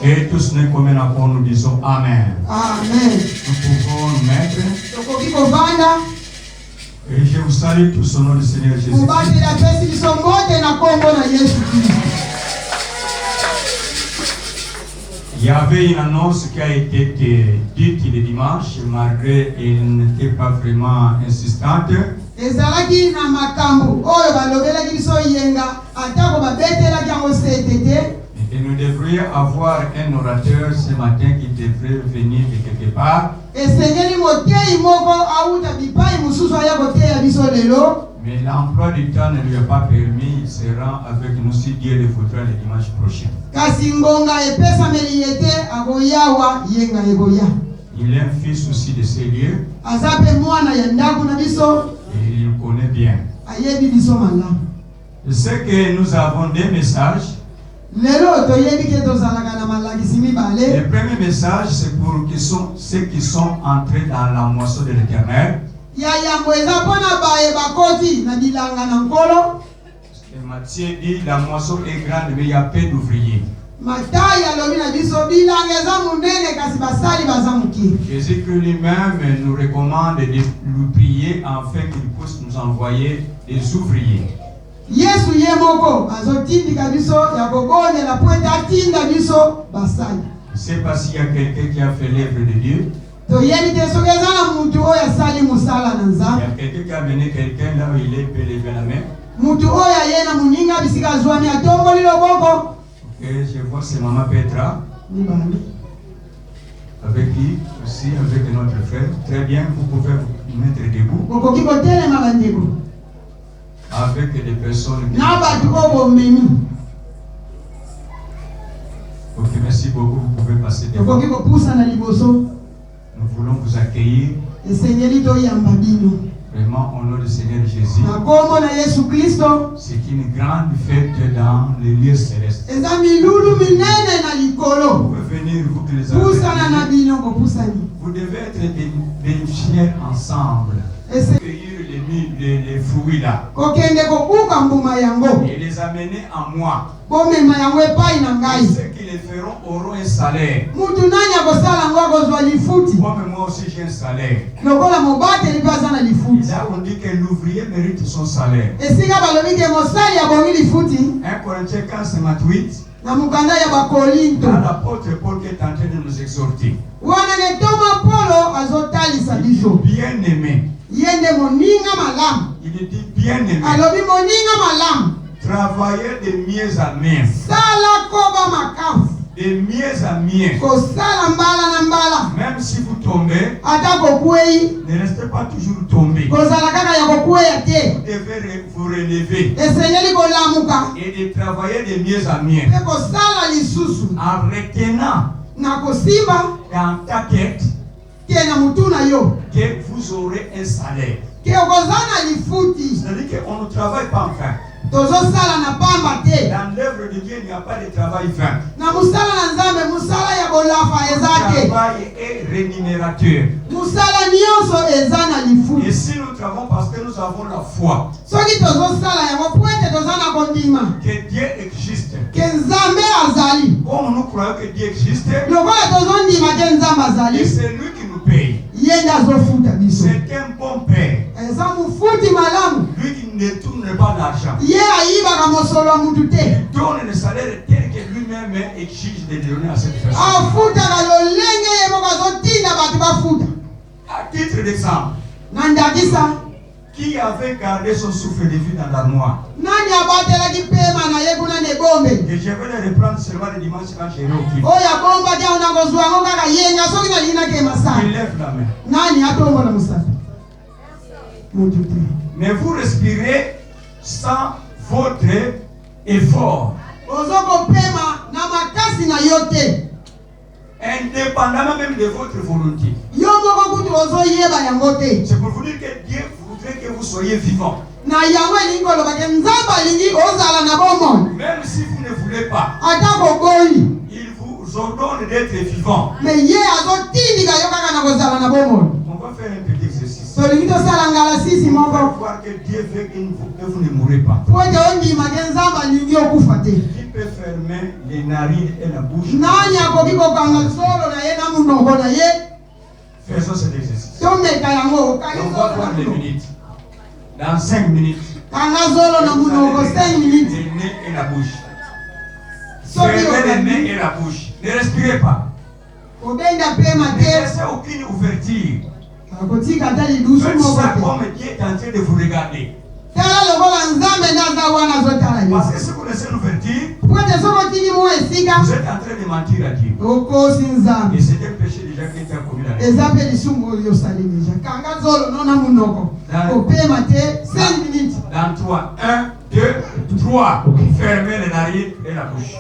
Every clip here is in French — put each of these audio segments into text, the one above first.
Et tous nous communs accord, nous disons Amen. Amen. Nous pouvons nous mettre. Et je vous salue tous au nom du Seigneur Jésus. Il y avait une annonce qui a été dite le dimanche, malgré elle n'était pas vraiment insistante. Et nous devrions avoir un orateur ce matin qui devrait venir de quelque part. Mais l'emploi du temps ne lui a pas permis. Il sera avec nous si Dieu le voudra le dimanche prochain. Il est un fils aussi de ces lieux. Et il connaît bien. Je sais que nous avons des messages. Le premier message, c'est pour ceux qui sont entrés dans la moisson de l'Éternel. Matthieu dit la moisson est grande, mais il y a peu d'ouvriers. Jésus-Christ lui-même nous recommande de lui prier afin qu'il puisse nous envoyer des ouvriers. Je ne sais pas s'il y a quelqu'un qui a fait l'œuvre de Dieu. Il y a quelqu'un qui a amené quelqu'un là où il est, peut lever la main. Ok, je vois c'est Maman Petra. Avec qui aussi, avec notre frère. Très bien, vous pouvez vous mettre debout. Avec des personnes qui... Ok, merci beaucoup, vous pouvez passer devant. Nous voulons vous accueillir. Vraiment, au nom du Seigneur Jésus. C'est une grande fête dans les lieux célestes. Vous pouvez venir, vous que les avez. Vous devez être des bénéficiaires ensemble. Cueillir les fruits là. Et les amener à moi. Et ceux qui les feront auront un salaire. Moi aussi j'ai un salaire. Là on dit que l'ouvrier mérite son salaire. 1 Corinthiens 15:28. L'apôtre Paul qui est en train de nous exhorter. Bien aimé. Il dit bien aimé. Travaillez de mieux à mieux. De mieux à mieux. Même si vous tombez, ne restez pas toujours tombé. Vous devez vous relever. Et de travailler de mieux à mieux. En retenant dans ta tête que vous aurez un salaire. C'est-à-dire qu'on ne travaille pas en vain. Dans l'œuvre de Dieu, il n'y a pas de travail vain. Le travail est rémunérateur. Et si nous travaillons parce que nous avons la foi que Dieu existe, comme nous croyons que Dieu existe, et c'est lui qui nous paye. C'est un bon père. Lui qui ne tourne pas d'argent. Il donne le salaire tel que lui-même exige de donner à cette personne. À titre d'exemple, qui avait gardé son souffle de vie dans l'armoire? Et je vais le reprendre seulement le dimanche quand j'irai au culte. Il lève la main. Mais vous respirez sans votre effort. Indépendamment même de votre volonté. C'est pour vous dire que Dieu voudrait que vous soyez vivant. Même si vous ne voulez pas, il vous ordonne d'être vivant. On va faire un petit exercice. voir que Dieu veut que vous ne mourrez pas. Qui peut fermer les narines et la bouche? Faisons cet exercice. On va voir les minutes. Dans 5 minutes. Le nez et la bouche. Fermez les nez et la bouche. Ne respirez pas. Ne laissez aucune ouverture. Faites ça comme Dieu est en train de vous regarder. Parce que si vous laissez l'ouverture, vous êtes en train de mentir à Dieu. Et c'est un péché déjà qui était commis dans les dans 3, 1, 2, 3. Fermez les narines et la bouche.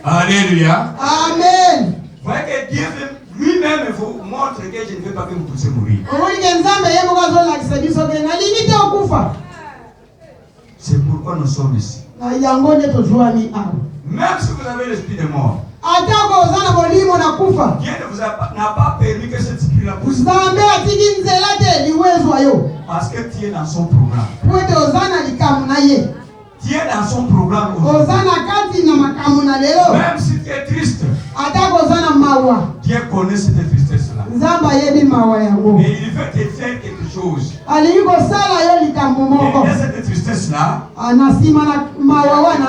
Alléluia. Amen. Vous voyez que Dieu lui-même vous montre que je ne veux pas que vous puissiez mourir. C'est pourquoi nous sommes ici. Même si vous avez l'esprit de mort, Dieu n'a pas permis que cet esprit-là puisse. Parce que tu es dans son programme. Dieu est dans son programme. Même si tu es triste, Dieu connaît cette tristesse-là. Et il veut te faire quelque chose. Et cette tristesse-là,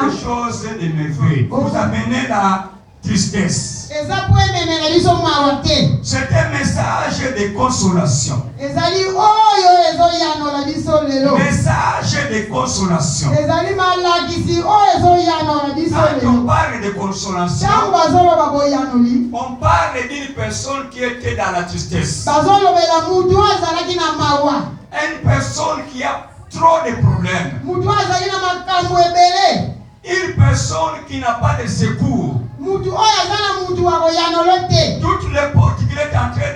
quelque chose de merveilleux. Vous amenez la tristesse. C'est un message de consolation. Message de consolation. Quand on parle de consolation, on parle d'une personne qui était dans la tristesse. Une personne qui a trop de problèmes. Une personne qui n'a pas de secours. Toutes les portes qu'il est en train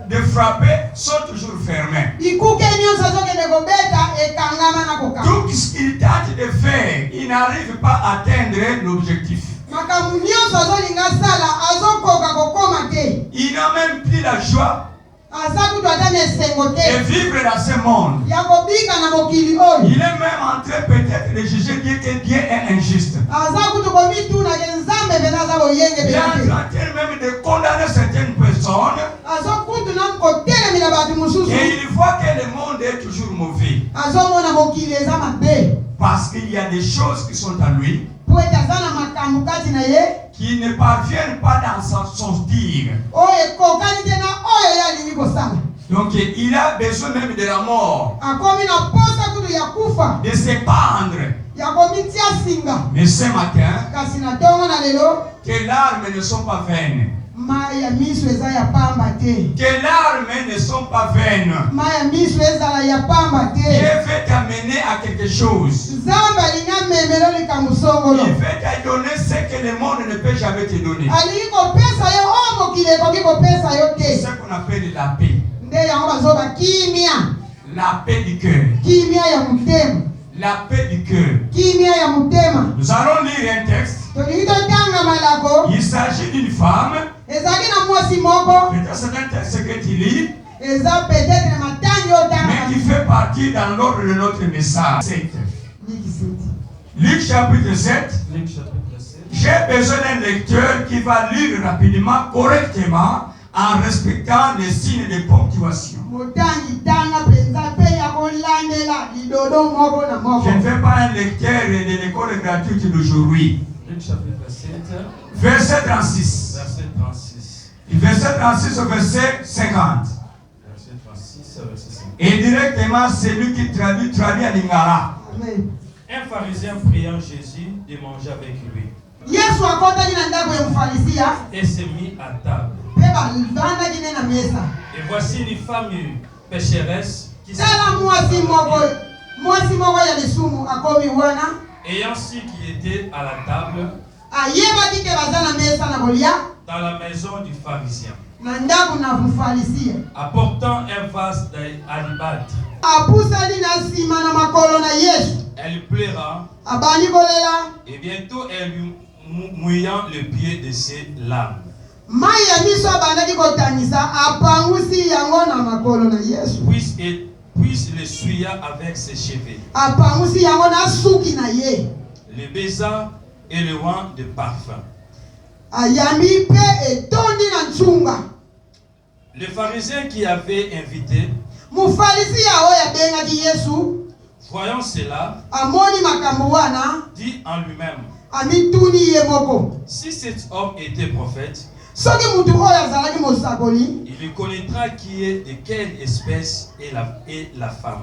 de frapper sont toujours fermées. Tout ce qu'il tente de faire, il n'arrive pas à atteindre l'objectif. Il n'a même plus la joie de vivre dans ce monde. Il est même en train peut-être de juger Dieu que Dieu est injuste. Il est en train même de condamner certaines personnes. Et il voit que le monde est toujours mauvais. Parce qu'il y a des choses qui sont à lui qui ne parviennent pas dans son tir. Donc il a besoin même de la mort, de se pendre. Mais ce matin, tes larmes ne sont pas vaines. Tes larmes ne sont pas vaines. Dieu veut t'amener à quelque chose. Il veut te donner ce que le monde ne peut jamais te donner. C'est ce qu'on appelle la paix. La paix du cœur. La paix du cœur. Nous allons lire un texte. Il s'agit d'une femme. Peut-être c'est un texte que tu lis, mais qui fait partie dans l'ordre de notre message. Luc chapitre 7. J'ai besoin d'un lecteur qui va lire rapidement, correctement, en respectant les signes de ponctuation. Je ne fais pas un lecteur de l'école gratuite d'aujourd'hui. Luc chapitre 7. Verset 36. Verset 36 au verset 50. Verset 36 au verset 50. Et directement, c'est lui qui traduit à Lingala. Un pharisien priant Jésus de manger avec lui. Et s'est mis à table. Et voici une femme pécheresse qui ayant su qu'il était à la table dans la maison du pharisien, apportant un vase d'albâtre, elle pleura et bientôt elle lui mouillant le pied de ses larmes. Puisse l'essuya avec ses cheveux, le baisa et le oint de parfum. Le pharisien qui avait invité, voyant cela, dit en lui-même, si cet homme était prophète, il lui connaîtra qui est de quelle espèce est la femme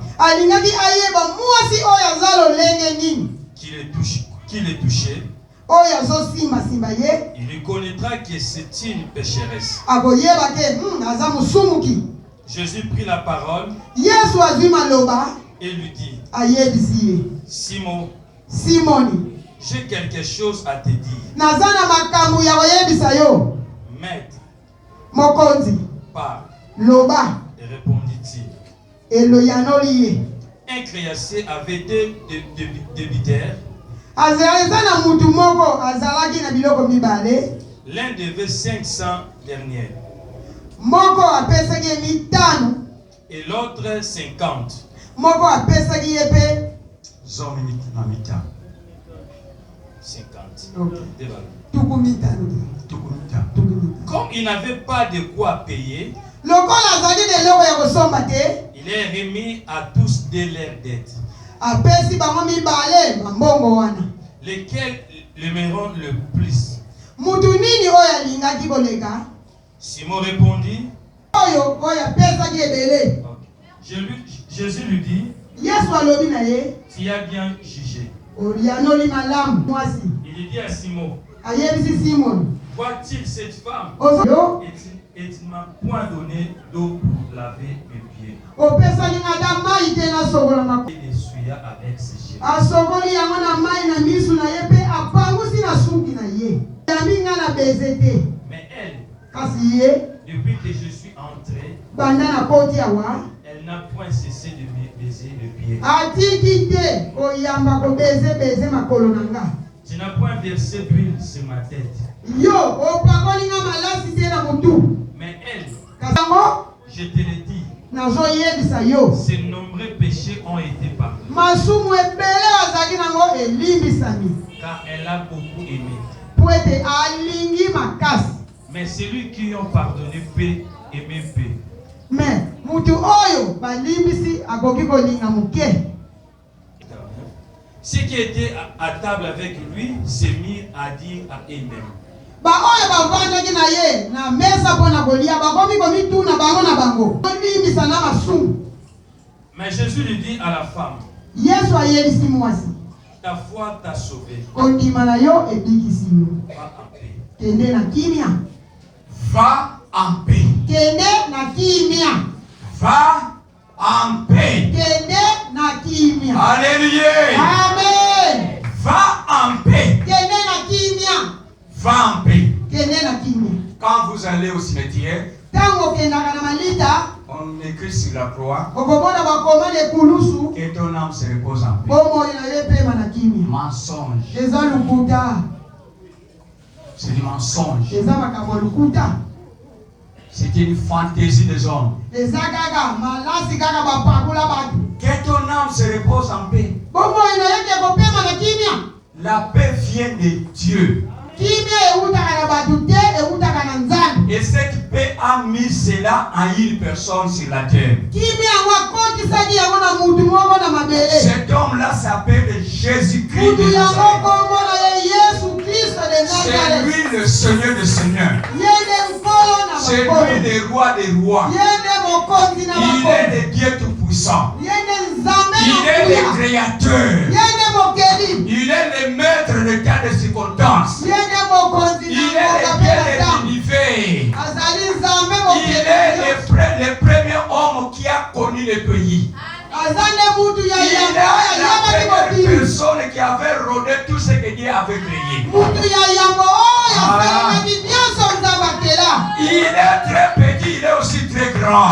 qui le touchait. Il lui connaîtra que c'est une pécheresse. Jésus prit la parole et lui dit, Simon, j'ai quelque chose à te dire. Maître, parle. Et répondit-il, un créancier avait deux débiteurs. L'un devait 500 derniers et l'autre 50. Comme il n'avait pas de quoi payer, il est remis à tous de leurs dettes. Lesquels l'aimeront le plus? Simon répondit, Jésus lui dit, tu as bien jugé. Il dit à Simon, vois-t-il cette femme? Et tu ne m'as point donné d'eau pour laver mes pieds. Il essuya avec ses cheveux. Mais elle, depuis que je suis entré, elle n'a point cessé de me baiser le pied. Tu n'as point versé d'huile sur ma tête. Mais elle, je te le dis, ses nombreux péchés ont été pardonnés, car elle a beaucoup aimé. Mais celui qui ont pardonné peut aimer peu. Ceux qui étaient à table avec lui se mirent à dire à eux-mêmes, mais Jésus lui dit à la femme, ta foi t'a sauvé. Va en paix. Va en paix. Va en paix. Alléluia. Amen. Va en paix. Va en paix. Quand vous allez au cimetière, on écrit sur la croix que ton âme se repose en paix. Mensonge. C'est du mensonge. C'est une fantaisie des hommes. Que ton âme se repose en paix. La paix vient de Dieu. Et cette paix a mis cela en une personne sur la terre. Cet homme-là s'appelle Jésus-Christ de Nazareth. C'est lui le Seigneur des Seigneurs. C'est lui le roi des rois. Il est le Dieu tout-puissant. Il est le créateur. Il est le maître de tas de circonstances. Il est le Dieu de l'univers. des personnes qui avaient rodé tout ce que Dieu avait créé. Il est très petit, il est aussi très grand.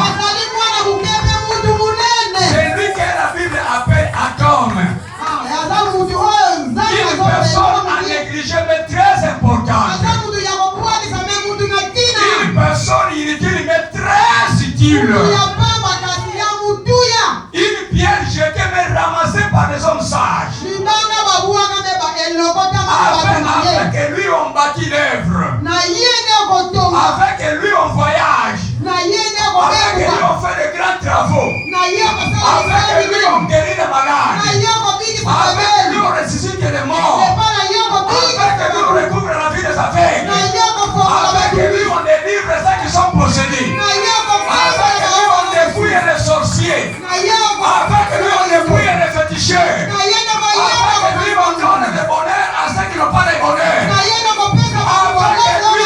C'est lui que la Bible appelle Atome. Une personne à négliger mais très importante. Une personne inutile mais très utile. Une pierre jetée mais ramassée par des hommes sages. Avec lui on bâtit l'œuvre. Avec lui on voyage. Avec lui on fait de grands travaux. Avec lui on guérit les malades. Avec lui on ressuscite les morts. Avec lui on recouvre la vie des aveugles. Avec lui on délivre ceux qui sont possédés. Avec lui on dépouille les sorciers. Avec lui on dépouille les féticheurs. Avec lui on donne le bonheur à ceux qui n'ont pas de bonheur. Avec lui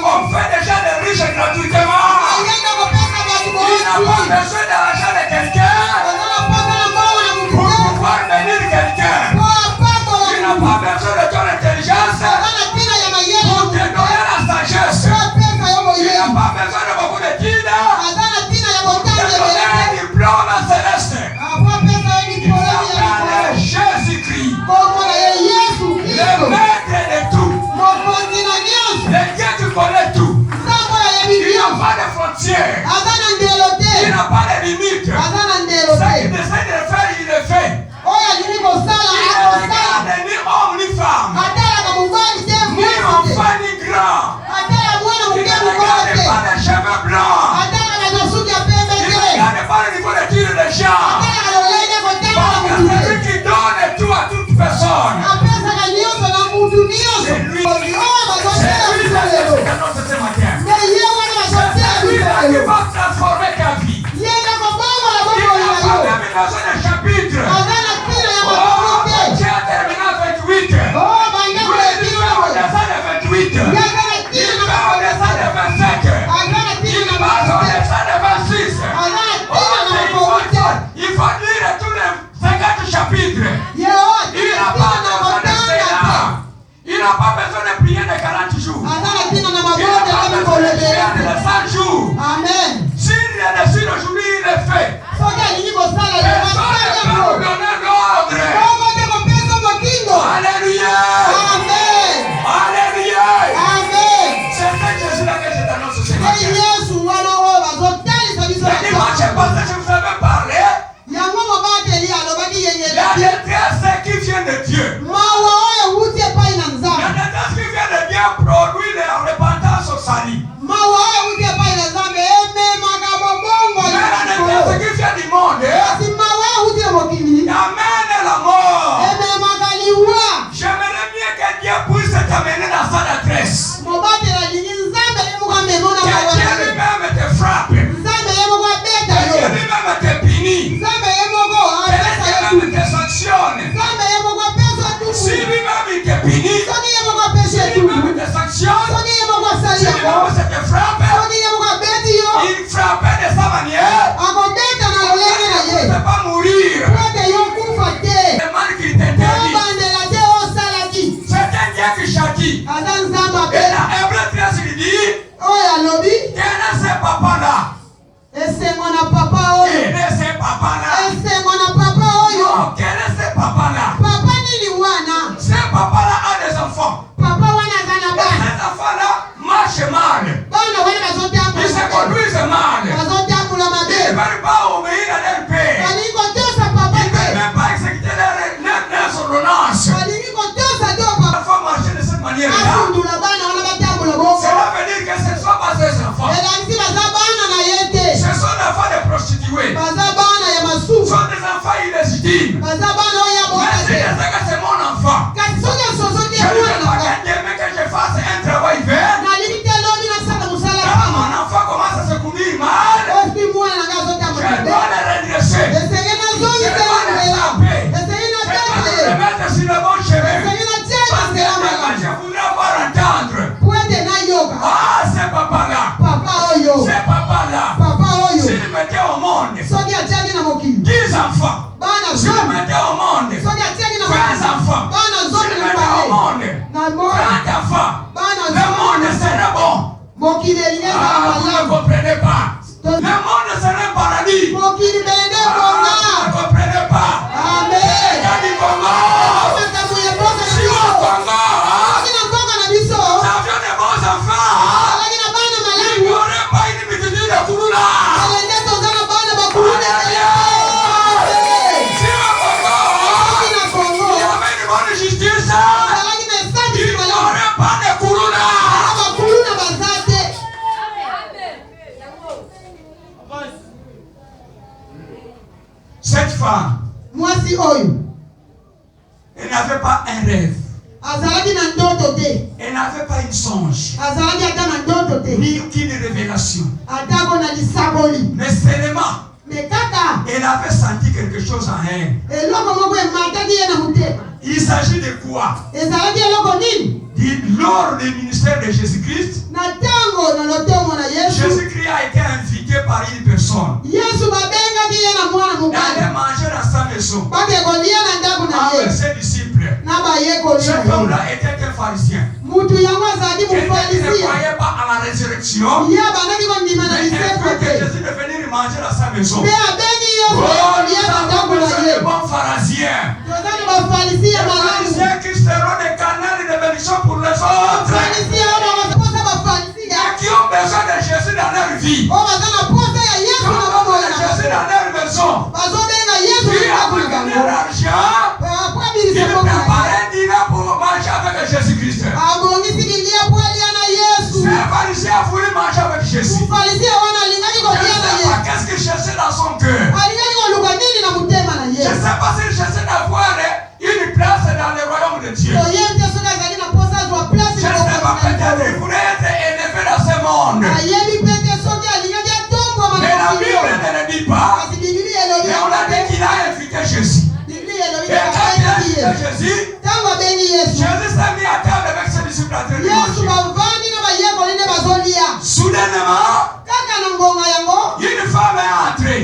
on fait déjà des riches gratuitement. Il n'a pas besoin de l'argent de quelqu'un pour pouvoir bénir quelqu'un. Il n'a pas besoin de ton intelligence pour te donner la sagesse. Il n'a pas besoin de beaucoup de titres pour te donner un diplôme céleste. Il s'appelle Jésus-Christ, le maître de tout, le Dieu qui connaît tout. Il n'a pas de frontières. Il n'a pas de limites. Ce qu'il décide de faire, il le fait. Il ne regarde ni homme ni femme, ni enfant ni grand. Il ne regarde pas les cheveux blancs. Il ne regarde pas le niveau de tir des gens. Parce que c'est lui qui donne tout à toute personne. C'est lui. C'est lui qui annonce ce matin. C'est lui qui va transformer ta vie. Il n'a pas même besoin d'un chapitre. J'ai terminé à 28. Lui, il fait au-dessus de 28. Il fait au-dessus de 25. Il passe au-dessus de 26. Il faut lire tous les 50 chapitres. Il n'a pas besoin de cela. Il n'a pas besoin de prier de 40 jours. Il n'a pas besoin de prier de 100 jours. Amen. S'il est dessus aujourd'hui, il est fait. Personne ne peut nous donner l'ordre. Alléluia. Amen. Alléluia. Amen. C'est ça Jésus-là que je t'annonce ce matin. Le dimanche passé, je vous avais parlé. Il y a des détresses qui viennent de Dieu. La détresse qui vient de Dieu produit la repentance au salut. Mais la détresse qui vient du monde amène la mort. J'aimerais bien que Dieu puisse t'amener dans sa détresse. Que Dieu lui-même te frappe. Que Dieu lui-même te punit. Que Dieu lui-même te sanctionne. Si lui-même il te punit, si lui-même te sanctionne, si lui-même te frappe, il frappe de sa manière. Il ne peut pas mourir. Le mal qu'il t'interdit. C'est un Dieu qui châtie. Et dans Hébreu 13, il dit, quel est ce papa-là? Quel est ce papa-là? Non, quel est ce papa-là? Ce papa-là a des enfants. Et ces enfants-là marchent mal. Ils se conduisent mal. Ils ne veulent pas obéir à leur père. Ils ne veulent même pas exécuter leurs ordonnances. Il faut marcher de cette manière-là. Cela veut dire que ce ne sont pas ses enfants. Ce sont des enfants de prostituées. Ce sont des enfants illégitimes. Mais c'est mon enfant. Je ne veux pas que je fasse un travail vain. Quand mon enfant commence à se conduire mal, je dois le redresser. Je dois le taper. Je dois le mettre sur le bon chemin. Parce que je voudrais avoir entendre. Ah, c'est papa-là. C'est papa-là. S'il mettait au monde 10 enfants. Cette femme, elle n'avait pas un rêve. Elle n'avait pas une songe, ni aucune révélation. Mais seulement, elle avait senti quelque chose en elle. Il s'agit de quoi? Lors du ministère de Jésus-Christ, Jésus-Christ a été invité par une personne d'aller manger dans sa maison avec ses disciples. Cet homme-là était un pharisien. Quelqu'un qui ne croyait pas à la résurrection, mais un peu que Jésus est venu manger dans sa maison. Oh, nous avons besoin de bons pharisiens. Des pharisiens qui seront des canaux de bénédiction pour les autres. Qui ont besoin de Jésus dans leur vie. Qui ont besoin de Jésus dans leur maison. Qui a gagné l'argent. Qui préparait un dîner pour manger avec Jésus-Christ. Ces pharisiens a voulu manger avec Jésus. Qu'est-ce qu'il cherchait dans son cœur? Je ne sais pas s'il cherchait d'avoir une place dans le royaume de Dieu. Je ne sais pas, peut-être qu'il voulait être élevé dans ce monde. Mais la Bible ne le dit pas. Mais on a dit qu'il a invité Jésus. Et quand il a invité Jésus, Jésus s'est mis à table avec ses disciples à manger. Soudainement, une femme est entrée.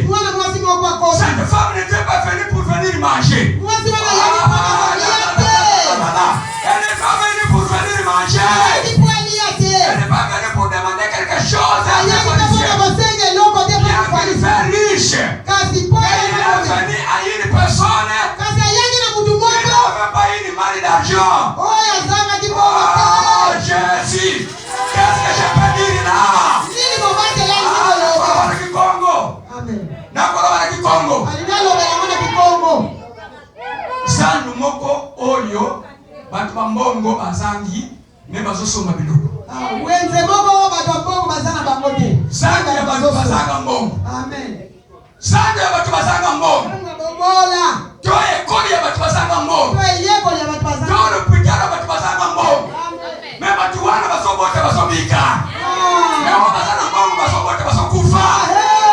Cette femme n'était pas venue pour venir manger. Elle n'est pas venue pour venir manger. Elle n'est pas venue pour demander quelque chose. Elle est riche. Mais il est venu à une personne qui n'avait pas une malle d'argent. Oh Jésus, qu'est-ce que je peux dire là? Sandu moko oyo batu bambongo bazangi me bazosoma biloko. Wenze moko batu bambongo bazana bangote. Sandu ya batu bazanga mbongo. Amen. Sandu ya batu bazanga mbongo. Toye kodi ya batu bazanga mbongo. Toye pitara batu bazanga mbongo. Me batu wana basobote basobika. Me wabazana mbongo basobote basokufa.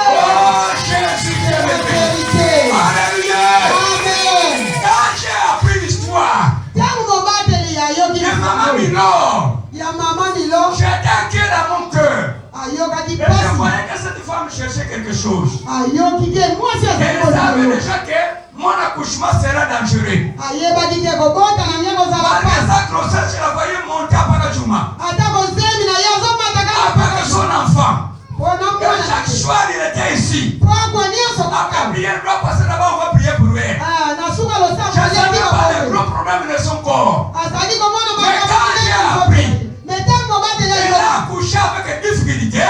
Oh Jésus qui est levé. Alléluia. Quand j'ai appris l'histoire de Maman Milo, j'étais inquiet dans mon cœur. Et je voyais que cette femme cherchait quelque chose. Elle savait déjà que mon accouchement sera dangereux. Malgré sa grossesse, je la voyais monter à Pakajuma. Avec son enfant. Et chaque soir, il était ici. Après prier, elle doit passer là-bas, on va prier pour elle. Je ne savais pas les gros problèmes de son corps. Mais quand j'ai appris, elle a accouché avec difficulté.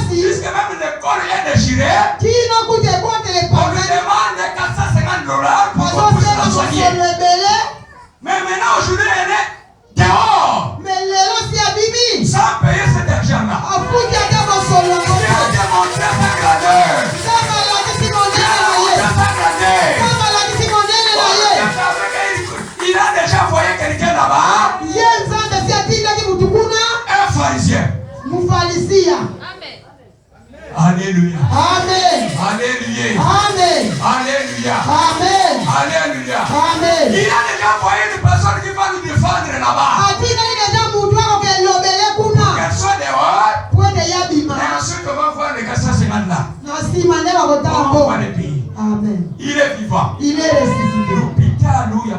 Puisque même le corps est déchiré. On lui demande $450 pour qu'on puisse la soigner. Mais maintenant, aujourd'hui, elle est dehors. Sans payer cet argent-là. Qui a démontré sa grandeur. Il a déjà envoyé quelqu'un là-bas. Un pharisien. Alléluia. Amen. Alléluia. Amen. Alléluia. Amen. Alléluia. Amen. Il a déjà envoyé une personne qui va nous défendre là-bas. Qu'elle soit dehors. Et ensuite, on va voir les $450 là. On va voir les pays. Amen. Il est vivant. Il est ressuscité. L'hôpital où il y a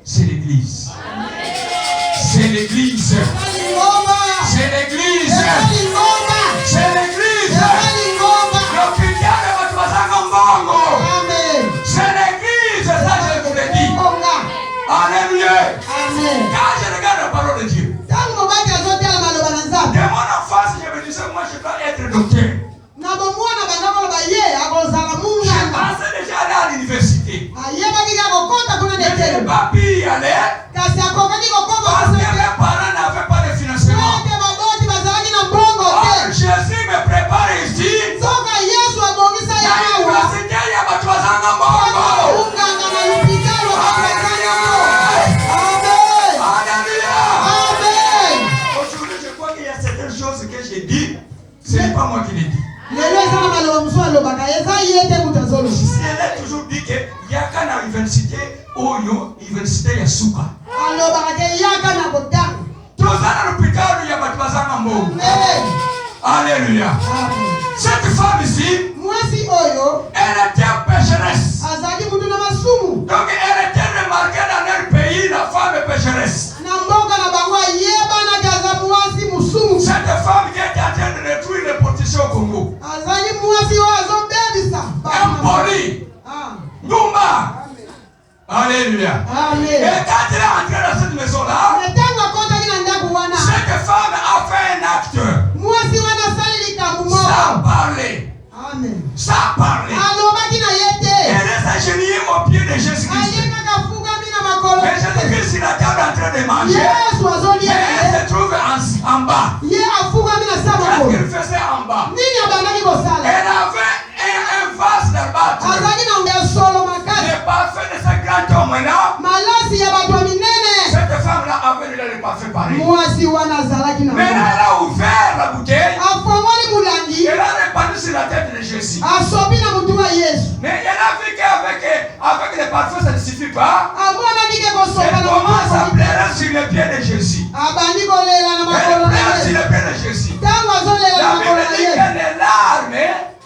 c'est l'église. C'est l'église. C'est l'église. C'est l'église. L'hôpital de Batouazangambongo. C'est l'église, ça je vous l'ai dit. Alléluia. Quand je regarde la parole de Dieu, de mon enfance, je me disais, moi je dois être docteur. Je pensais déjà aller à l'université. Mais je n'ai pas pu y aller parce que mes parents n'avaient pas de financement. Or, Jésus me Ce n'est pas moi qui l'ai dit. Elle a toujours dit que il y a qu'à l'université, université Yasuka. Tous à l'hôpital, il y a pas de bazar en mot. Alléluia. Cette femme ici, elle était pécheresse. Donc elle était remarquée dans leur pays, la femme est pécheresse. Cette femme qui était en train de détruire les politiciens au Congo. Impoli. Numba. Alléluia. Et quand elle est entrée dans cette maison-là, cette femme a fait un acte. Sans parler. Sans parler. Elle est agenouillée au pied de Jésus-Christ. Mais Jésus-Christ, il était en train de manger. Mais elle se trouve en bas. Qu'est-ce qu'elle faisait en bas? Elle avait un vase d'albâtre. Le parfum de ce grand homme-là. Cette femme-là avait le parfum pareil. Mais elle a ouvert la bouteille. Elle a répandu sur la tête de Jésus. Mais elle a vu qu'avec le parfum, ça ne suffit pas. Elle commence à pleurer sur les pieds de Jésus. Elle pleure sur les pieds de Jésus. La Bible dit que les larmes,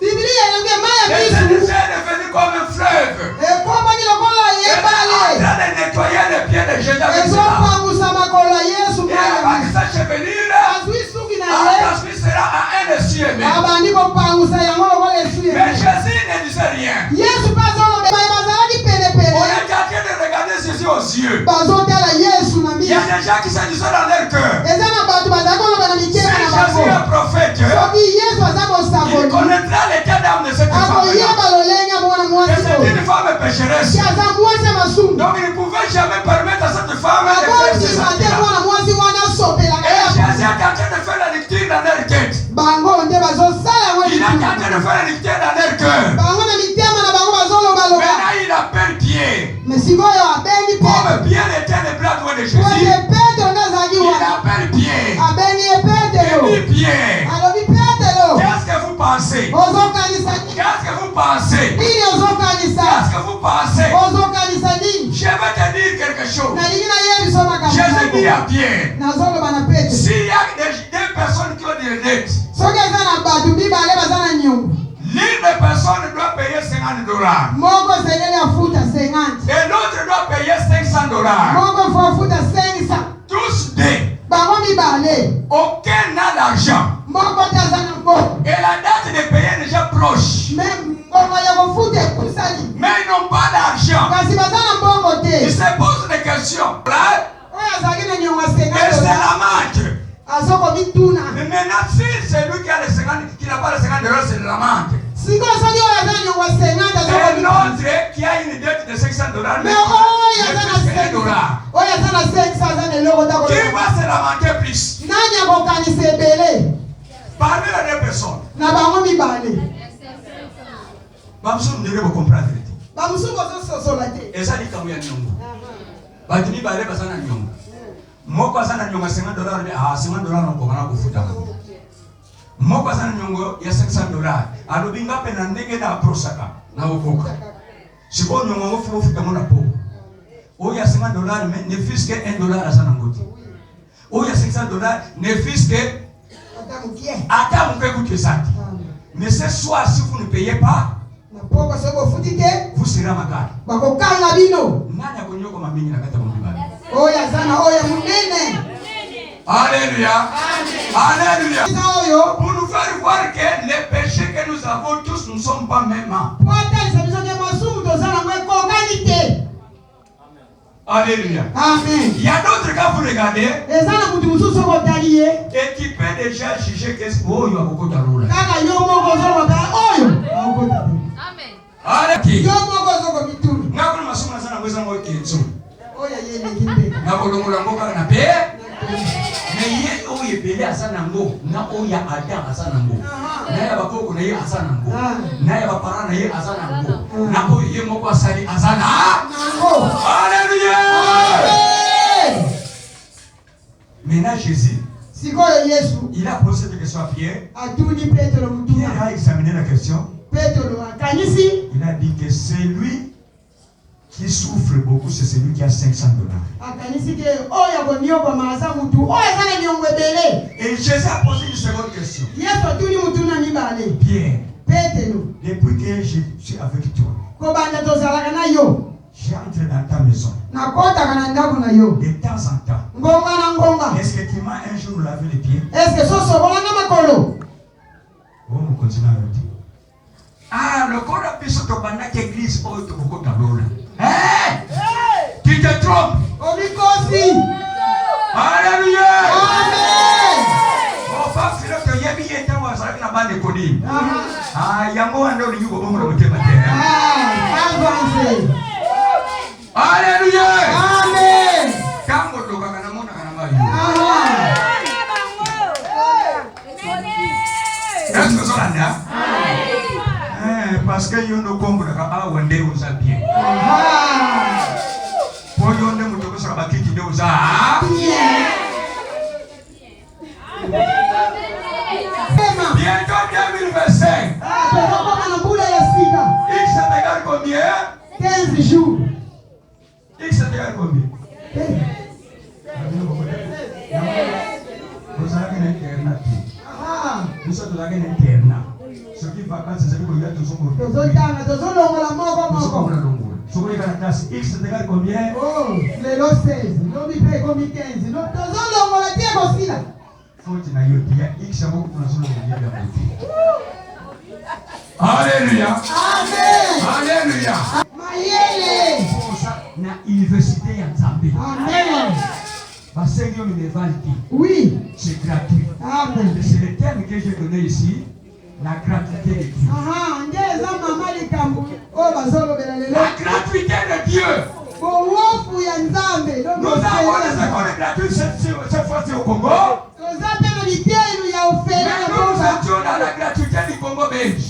elles sont devenues comme un fleuve. Elle est en train de nettoyer les pieds de Jésus avec ses larmes. Et avec sa chevelure, ensuite sera à un essuie. Mais Jésus ne disait rien. On est en train de regarder Jésus aux yeux. Il y a des gens qui se disent dans leur cœur. Si Jésus est un prophète, il connaîtra l'état d'âme de cette femme-là. Et c'est une femme pécheresse. Donc il ne pouvait jamais permettre à cette femme de faire ces actes-là. Et Jésus est en train de faire la lecture dans leur tête. Il est en train de faire la lecture dans leur cœur. Maintenant il appelle Pierre. Comme Pierre était le bras droit de Jésus, il appelle Pierre. Et dit Pierre, qu'est-ce que vous pensez? Qu'est-ce que vous pensez? Qu'est-ce que vous pensez? Je vais te dire quelque chose. Jésus dit à Pierre, s'il y a des personnes qui ont des dettes, l'une des personnes doit payer $50 et l'autre doit payer $500. Tous deux. Aucun n'a d'argent. Et la date de payer est déjà proche. Mais ils n'ont pas d'argent. Ils se posent des questions. Et c'est la manque. Mais maintenant, si c'est lui qui n'a pas les $50, c'est de la manque. Et l'autre qui a une dette de $500, mais $1. Qui va se lamenter plus? Parmi les deux personnes. Bamsou ne veut comprendre. Et ça dit comme il y a nyongo. Batini bale basana nyongo. Moko sana nyongo $50 $50 on komana kufuta. Moko sana nyongo ya $500. Alobinga pena ndenge na prosaka na okoka. Siko nyongo fufuta mona po. Oya $50 mais ne fût que $1 à sana ngoti. Oya $500 ne fût que Attends, on peut écouter ça. Mais ce soir, si vous ne payez pas, vous serez à ma carte. Alléluia. Alléluia. Pour nous faire voir que les péchés que nous avons tous ne sont pas mêmes. Alléluia. Amen. Il y a d'autres cas pour regarder. Et qui peut déjà juger qu'est-ce que vous avez beaucoup d'argent. Amen. Alléluia. Mais il y a belé à Sanango, na oya Adam à Sanango, na ya bakoko na ye à Sanango, na ya bapara na ye à Sanango, na oya moko asali à Sanango. Alléluia. Maintenant Jésus, Il a posé cette question à Pierre. Pierre a examiné la question. Il a dit que c'est lui qui souffre beaucoup, c'est celui qui a $500. Et Jésus a posé une seconde question. Pierre, depuis que je suis avec toi, j'entre dans ta maison. De temps en temps. Est-ce que tu m'as un jour lavé les pieds? Oh, on continue à le dire. Ah, le corps a pu se tromper dans l'église. Oh, tu peux pas t'en tu te trompes. Alléluia. Amen. Oh, pas si le y a bien été moi, ça n'a pas de connu. Ah, il y a moi un autre qui va me dire. Alléluia. Amen. Quand on doit gagner mon argent, est-ce que ça là? Parce que nous comprenons que ah on est aux bien. Pour nous nous devons savoir qui nous a bientôt 2025. X égale combien? 15 jours. X égale combien? Vous avez un internat. Nous sommes dans un internat. Ce qui va passer, c'est que vous avez toujours X égale combien? Oh, les 16, l'homme il paye combien 15. Alléluia. Amen. Alléluia. Na université ya Nzambe. Amen. Oui. C'est gratuit. Amen. C'est le terme que j'ai donné ici. La gratuité de Dieu. La gratuité de Dieu. Nous avons des écoles gratuites cette fois-ci au Congo. Mais nous étions dans la gratuité du Congo belge.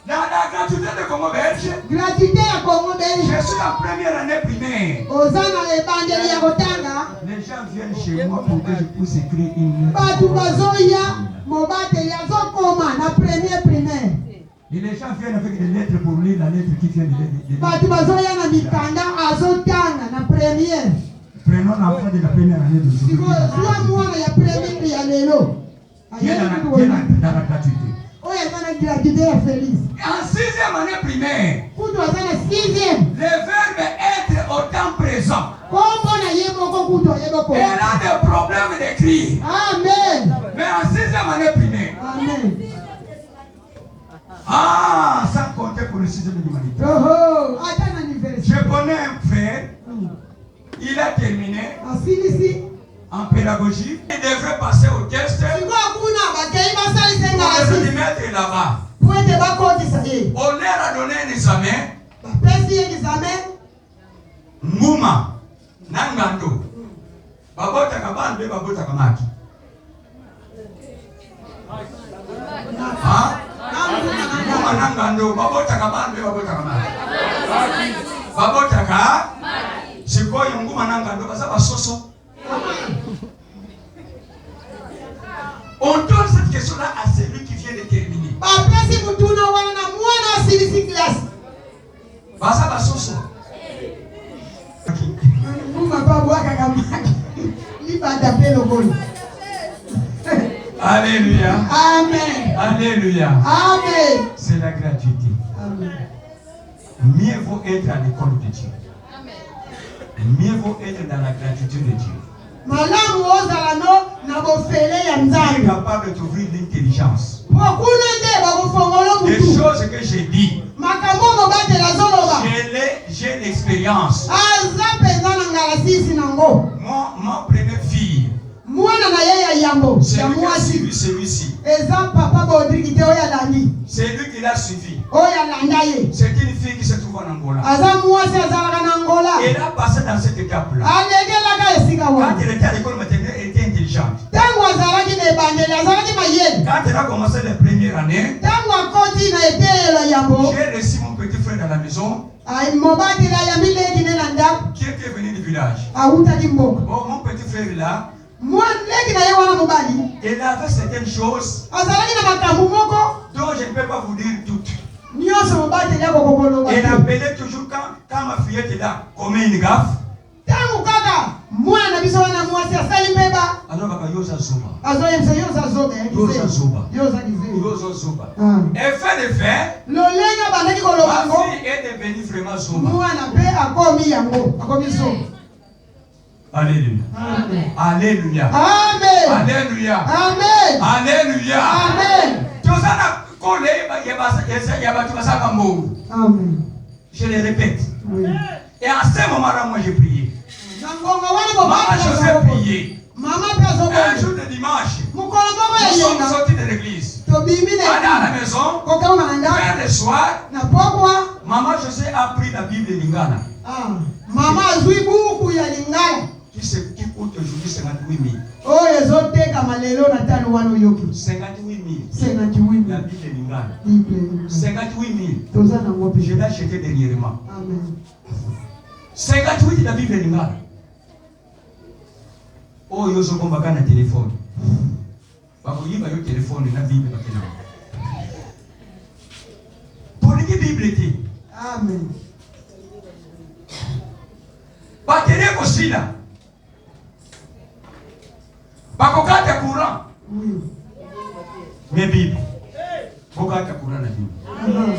Dans la gratuité du Congo belge. Je suis en première année primaire. Les gens viennent chez moi pour que je puisse écrire une lettre. Et les gens viennent avec des lettres pour lire la lettre qui vient de prenons l'enfant de la première année de jour. Qui est dans la gratuité. En 6e année primaire, le verbe être au temps présent. Elle a des problèmes d'écrire. Amen. Mais en 6e année primaire. Amen. Ah, sans compter pour le 6e de l'humanité. Je connais un frère. Il a terminé en pédagogie. Il devrait passer au test. On devait mettre là-bas. On leur a donné un examen. Nguma, Nangando. Babota Kabande, Babota Kamaki. Nguma Nangando, Babota Kabande, Babota Kamaki. Babota Ka. C'est quoi Nguma Nangando? Bazaba Soso. On donne cette question-là à celui qui vient de terminer. Bazaba Soso. Alléluia. Amen. Alléluia. Amen. C'est la gratuité. Amen. Mieux vaut être à l'école de Dieu. Mieux vaut être dans la gratuité de Dieu. Il est capable de t'ouvrir l'intelligence. Les choses que j'ai dit, j'ai l'expérience. Mon première fille, c'est lui qui a suivi celui-ci. C'est lui qui l'a suivi. C'est une fille qui se trouve en Angola. Elle a passé dans cette étape-là. Quand elle était à l'école maternelle, elle était intelligente. Quand elle a commencé la première année, j'ai reçu mon petit frère à la maison qui était venu du village. Oh, mon petit frère là, il avait certaines choses dont je ne peux pas vous dire toutes. Il appelait toujours quand ma fillette est là, comme une gaffe. Alors, et fait de fait, ma fille est devenue vraiment zoba. Alléluia. Alléluia. Amen. Alléluia. Amen. Alléluia. Amen. Amen. Je le répète. Oui. Et à ce moment-là, moi j'ai prié. Maman José prié. Un jour de dimanche, nous sommes sortis de l'église. Allez à la maison, vers le soir, Maman José a pris la Bible Lingala. Maman a joué beaucoup ya Lingala. Qui coûte aujourd'hui 58 000. Oh, les autres kamalelo na tano wano yoki. 58 000. 58 000. La Bible Lingala. 58 000. Tozana ngopi. Je l'ai acheté dernièrement. Amen. 58 la Bible Lingala. Oh, yo soko mbaka na téléphone. Bakoyiba yo téléphone na Bible bakena. Pour les Bible ti. Amen. Batterie kosila. Bakokata courant. Oui. Mais Bible. Bokata courant na Bible. Amen.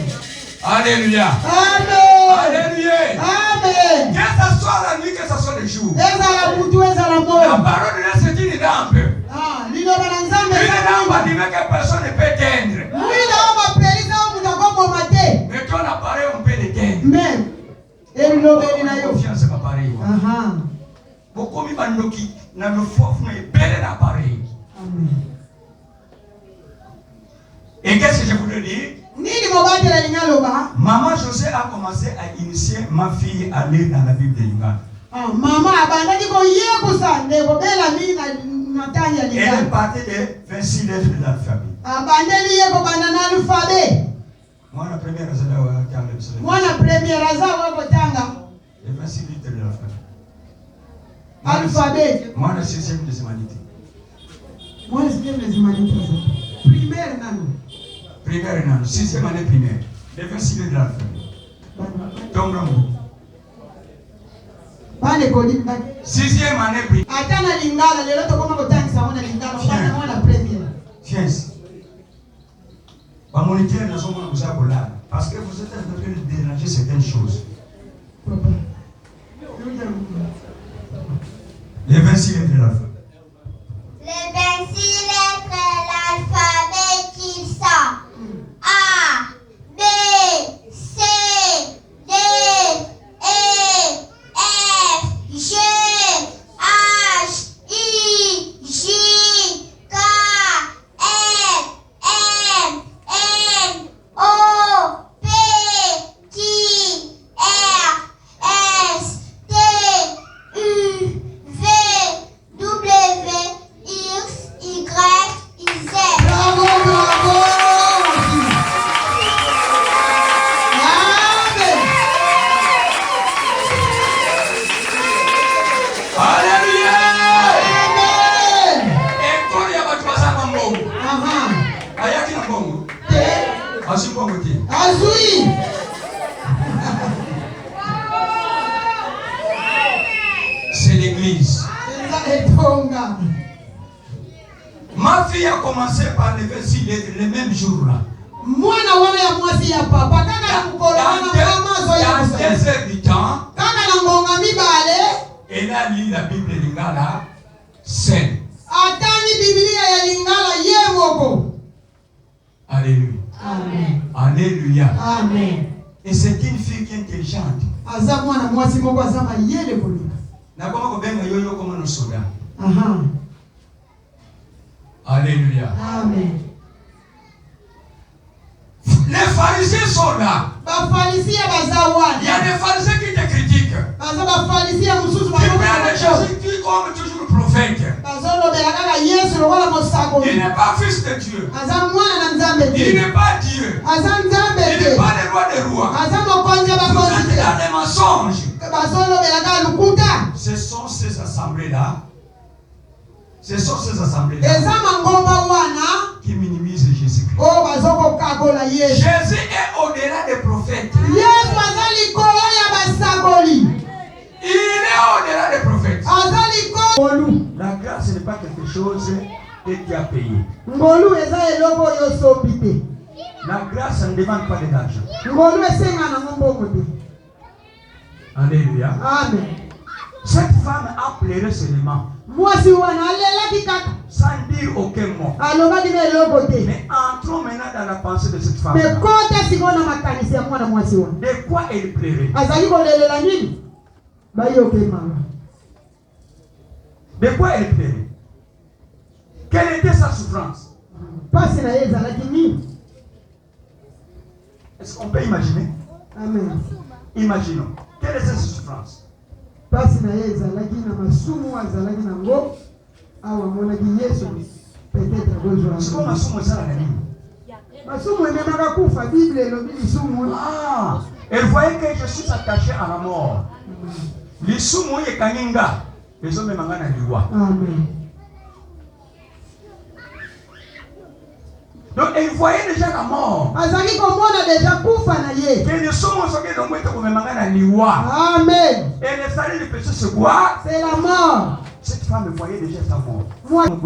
Alléluia. Amen. Alléluia. Amen. Que ça soit la nuit, que ça soit le jour. La parole de Dieu, c'est une lampe. Une lampe dit que personne ne peut éteindre. Mais ton appareil, on peut l'éteindre. Confiance, c'est pas pareil. Beaucoup de gens qui n'ont pas l'appareil. Et qu'est-ce que je voulais dire? Maman José a commencé à initier ma fille à lire dans la Bible de Lingala. Elle est partie des 26 lettres de l'alphabet. Moi, la première raison, les 26 lettres de l'alphabet. Moi, la 6e des humanités. Primaire, non. 6e année primaire. Les 26 lettres de l'alphabet. Tom Rambo. 6e année primaire. Tiens. Parce que vous êtes en train de déranger certaines choses. Les 26 lettres de l'alphabet. Les 26 lettres de l'alphabet qui sont A, B, C, D, E, F, G, H, I, J, K, L, M, N, O, P, Q, R, S, T, U, V, W, X, Y, Z. Bravo, bravo. Alléluia. Amen. Encore il y a pas de passage en bon. Ayaki na bon. Asi bon côté. Azui. C'est l'église. Ma fille a commencé par les 26 lettres le même jour là. Dans 2 heures du temps, elle a lu la Bible Lingala seule. Alléluia. Amen. Alléluia. Amen. Et c'est une fille qui est intelligente. Nakoma kubenga yoyo kama no soda. Alléluia. Amen. Les pharisiens sont là. Il y a des pharisiens qui te critiquent. Jésus-Christ comme toujours prophète. Il n'est pas fils de Dieu. Il n'est pas Dieu. Il n'est pas le roi des rois. Vous êtes dans des mensonges. Ce sont ces assemblées-là. Ce sont ces assemblées-là qui minimisent Jésus-Christ. Jésus est au-delà des prophètes. Il est au-delà des prophètes. La grâce n'est pas quelque chose que tu as payé. La grâce ne demande pas de l'argent. Alléluia. Amen. Cette femme a pleuré seulement. Sans dire aucun mot. Mais entrons maintenant dans la pensée de cette femme. De quoi elle pleurait? De quoi elle pleurait? Quelle était sa souffrance? Est-ce qu'on peut imaginer? Amen. Imaginons. Quelle est sa souffrance? Pasi na yeye zalaki na masumu azalaki na ngo awa monaki Yesu peut-être besoin. Siko masumu ezala na nini? Masumu ememaka kufa, Bible elobi lisumu. Ah, elle voyait que je suis attaché à la mort. Lisumu yekaninga ezomemanga na liwa. Amen. Donc elle voyait déjà la mort. Azali komona déjà kufa na ye. Que le somo soke donc ete komemanga na liwa. Amen. Et le salaire du péché c'est quoi? C'est la mort. Cette femme voyait déjà sa mort. Moi donc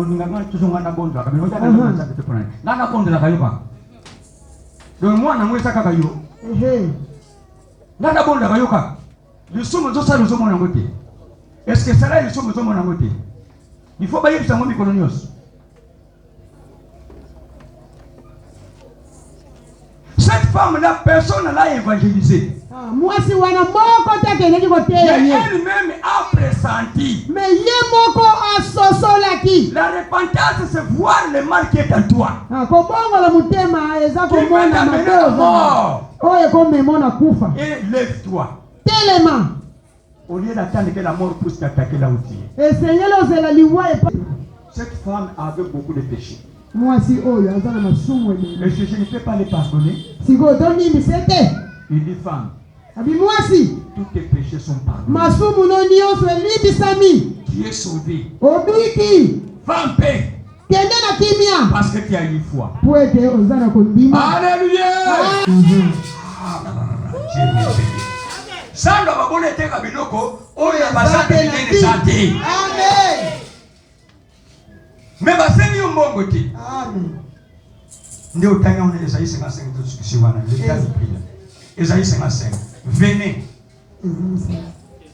moi na ngwesa kaka yo. Nana bonda kayoka. Le somo zo sa zo mona ngote. Est-ce que salaire le somo zo mona ngote? Il faut bailler ça ngomi kolonios. Cette femme-là, personne ne l'a évangélisée. Moi, si on a moko takeneki koteya ye. Elle-même a pressenti. Mais ye moko asosolaki. La repentance, c'est voir le mal qui est en toi. Kobongola mutema eza komona madozo. Oye komemona kufa. Et lève-toi. Telema. Au lieu d'attendre que la mort puisse t'attaquer là où tu es. Essayez zela liwa et cette femme avait beaucoup de péchés. Moi si oyo azana masumu et je ne peux pas les pardonner. Siko toni misete. Il dit femme. Abi moi si tous tes péchés sont pardonnés. Masumu no nyonso libisami. Tu es sauvé. Obiki. Femme paix. Kende na kimia. Parce que tu as eu foi. Poete ozana kondima. Alléluia. Sando babone teka binoko oya basate nene santé. Amen. Mais basengi umbongo ti. Amen. Ndio tanga on Esaïe 55 de Sukiwana. Esaïe 55. Venez.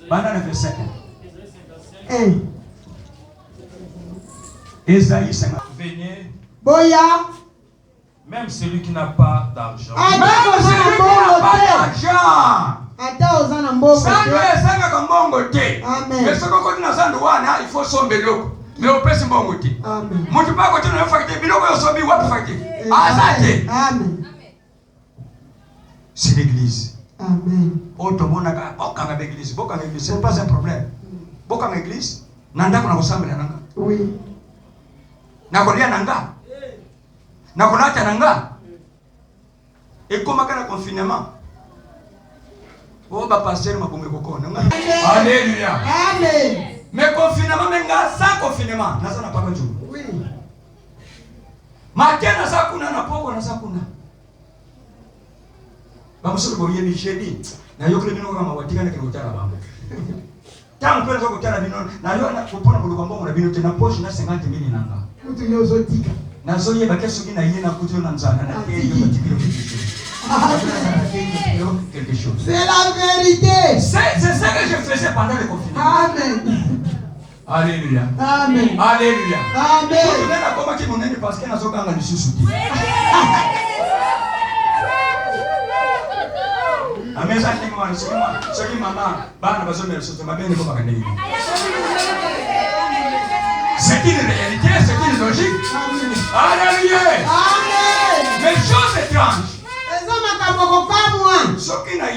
Pendant le verset 1. Esaïe 55. Venez. Boya. Même celui qui n'a pas d'argent. Même celui qui n'a pas d'argent. Ata ozana mbongo. Sando esanga kambongo te. Amen. Mais ce qu'on dit dans sando wana, il faut somber l'eau. Mais au pèse mbongo te. Amen. Mutu pa ko tino fakite biloko yo sombi wapi fakite. Azate. Amen. C'est l'église. Amen. Otomona ka okanga l'église, bokanga l'église, c'est pas un problème. Bokanga l'église, nanda kuna kusambela nanga. Oui. Nakolia nanga. Nakolata nanga. Et comment kana confinement? Oh, bah, passer ma bombe coco. Alléluia. Amen. Mais confinement, mais sans confinement, n'a pas de jour. Oui. Matin, n'a pas kuna, n'a pas kuna, n'a pas kuna. Bah, monsieur le boyer, Micheli, n'a eu que le nom comme Watika qui vous tient là-bas. Tant que vous tient là-bas, n'a eu un coupon pour le combat, on a bien obtenu la poche, n'a 50 000 nanga. Tout le monde dit. N'a soyez pas qu'est-ce qu'il y a un couteau dans sa main, quelque chose. C'est la vérité. C'est ça que je faisais pendant le confinement. Amen. Alléluia. Amen. Alléluia. Amen. On a comment qui m'en est parce qu'il y a un autre qui sous-soutien. Amen. Ça dit moi, c'est qui maman, bah on va se mettre sur ma benne comme un nez. C'est une réalité, c'est une logique. Alléluia. Amen. Mais chose étrange. Eza makambo kokamwa. Ce qui n'a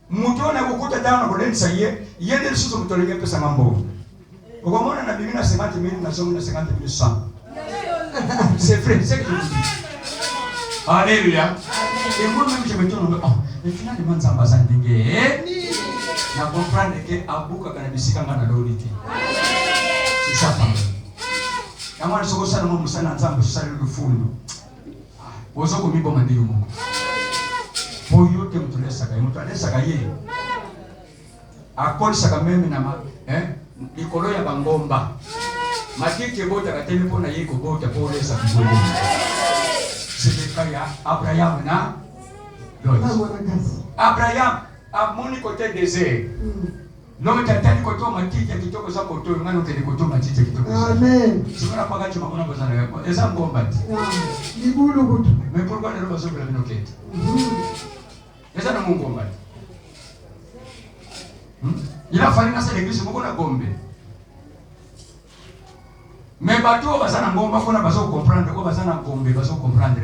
Mutona kukuta dawa na ça y est, yende lisusu mutolenge pesa mambo. Ukomona na Biblia 50,000 na somo na 50,000 100. C'est vrai, c'est que je dis. Alléluia. Et moi-même je me tourne, oh, mais finalement ça m'a zandenge. Na comprendre que abuka kana bisika ngana loliti. C'est ça. Kama nisoko sana mu musana nzambe sala lufundo. Wozo ko miboma ndiyo Mungu. Poyo ke mutulesa ye. Akolisa kameme na ikolo ya bangomba. Makike bota katele pona ye ko bota polesa bibolo. C'est ya Abraham na Lot. Abraham a moni côté désert. L'homme tatani koto matiti kitoko za koto ngano tele koto matiti kitoko. Amen. Sima na paka chuma kuna bazana yako. Eza ngomba ti. Libulu kutu. Mais pourquoi ne pas sobre la minokete? Eza na Mungu ngomba. Il a fallu dans l'église beaucoup na gombe. Mais bateau bazana ngomba kuna bazo comprendre ko bazana gombe bazo comprendre.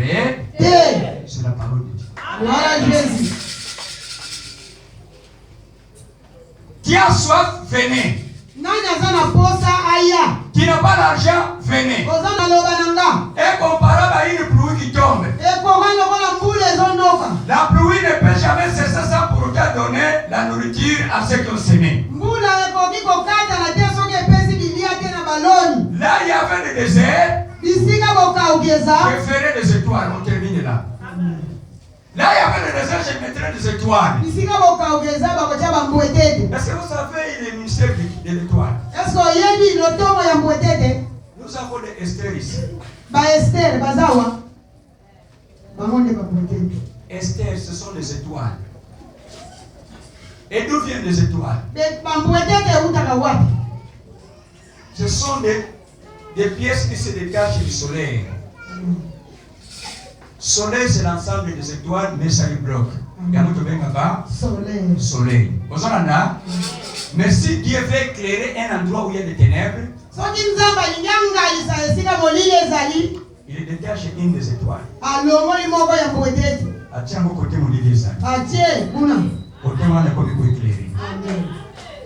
C'est la parole de Dieu. Gloire à Jésus. Qui a soif, venez. Qui n'a pas l'argent, venez. Et comparable à une pluie qui tombe. La pluie ne peut jamais cesser sans pour autant donner la nourriture à ceux qui ont semé. Là, il y avait le désert. Je ferai des étoiles, on termine là. Là, il y avait le désert, je mettrai des étoiles. Est-ce que vous savez, il est ministère de l'étoile? Nous avons des Esther ici. Esther, ce sont des étoiles. Et d'où viennent les étoiles? Ce sont des pièces qui se détachent du soleil. Soleil, c'est l'ensemble des étoiles, mais ça y bloque. Il y a notre soleil. Mais si Dieu veut éclairer un endroit où il y a des ténèbres, il détache une des étoiles. Attends, côté mon Dieu. Côté moi, on est éclairé.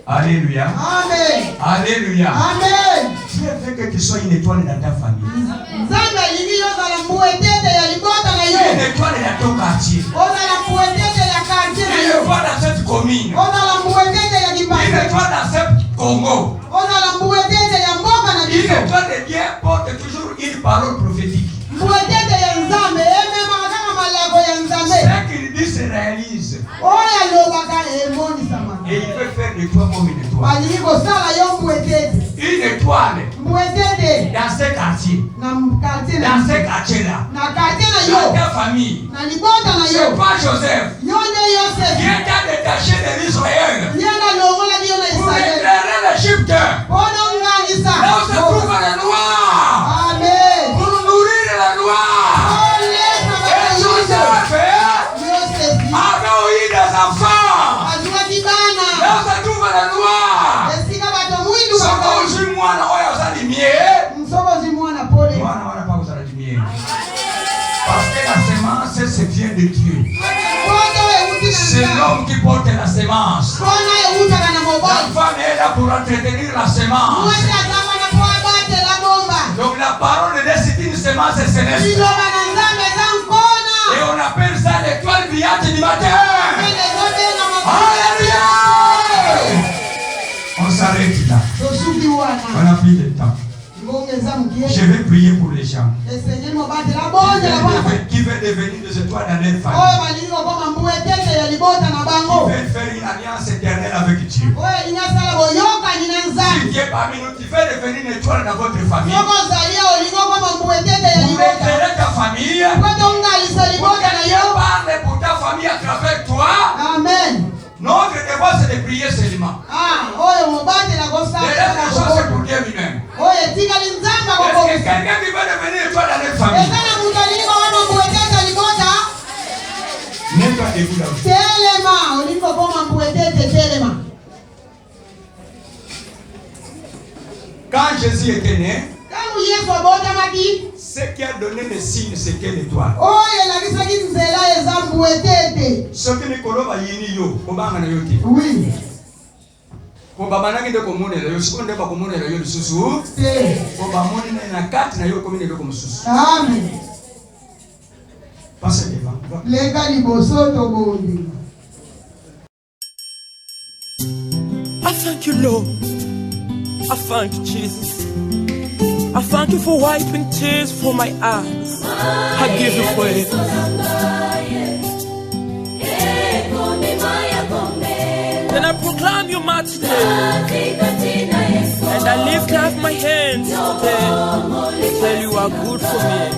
Alléluia. Amen. Alléluia. Amen. Dieu veut que tu sois une étoile dans ta famille. Une étoile dans ton quartier. Une étoile dans cette commune. Une étoile dans ce Congo. Une étoile de Dieu porte toujours une parole prophétique. Ce qu'il dit se réalise. Et il peut faire de toi comme une étoile. Une étoile dans ce quartier. Dans ce quartier-là. Dans ta famille. C'est pas Joseph. Dieu t'a détaché de l'Israël pour éclairer l'Égypte. Là où se trouve le noir. Pour nourrir le noir. Et Joseph avait eu des enfants. Là où se trouve le noir. Aujourd'hui, moi, on a dit parce que la semence, c'est vient de Dieu. C'est l'homme qui porte la semence. La femme est là pour entretenir la semence. Donc la parole de Dieu, c'est une semence céleste. Et on appelle ça l'étoile brillante du matin. Alléluia. On s'arrête là. On a pris le temps. Je vais prier pour les gens qui veulent devenir des étoiles dans leur famille. Qui veulent faire une alliance éternelle avec Dieu. Si Dieu parmi nous, qui veut devenir une étoile dans votre famille. Pour éclairer ta famille. Pour que Dieu parle pour ta famille à travers toi. Amen. Notre devoir, c'est de prier seulement. Les autres choses, c'est pour Dieu lui-même. Est-ce que quelqu'un qui veut devenir étoile dans notre famille? Mets-toi debout là. Quand Jésus était né, ce qui a donné le signe, c'est quelle étoile? te. Soki mikolo bayini yo, obanga na yo te. Oui. Ko babanaki de komonela yo, sikonde ba komonela yo lisusu te. Ko bamonela na kati na yo komine ko mususu. Amen. Passe devant. Lega liboso to bondi. I thank you, Lord. I thank you, Jesus. I thank you for wiping tears from my eyes. I give you praise. Then I proclaim your mighty name. And I lift up my hands today to tell you are good for me.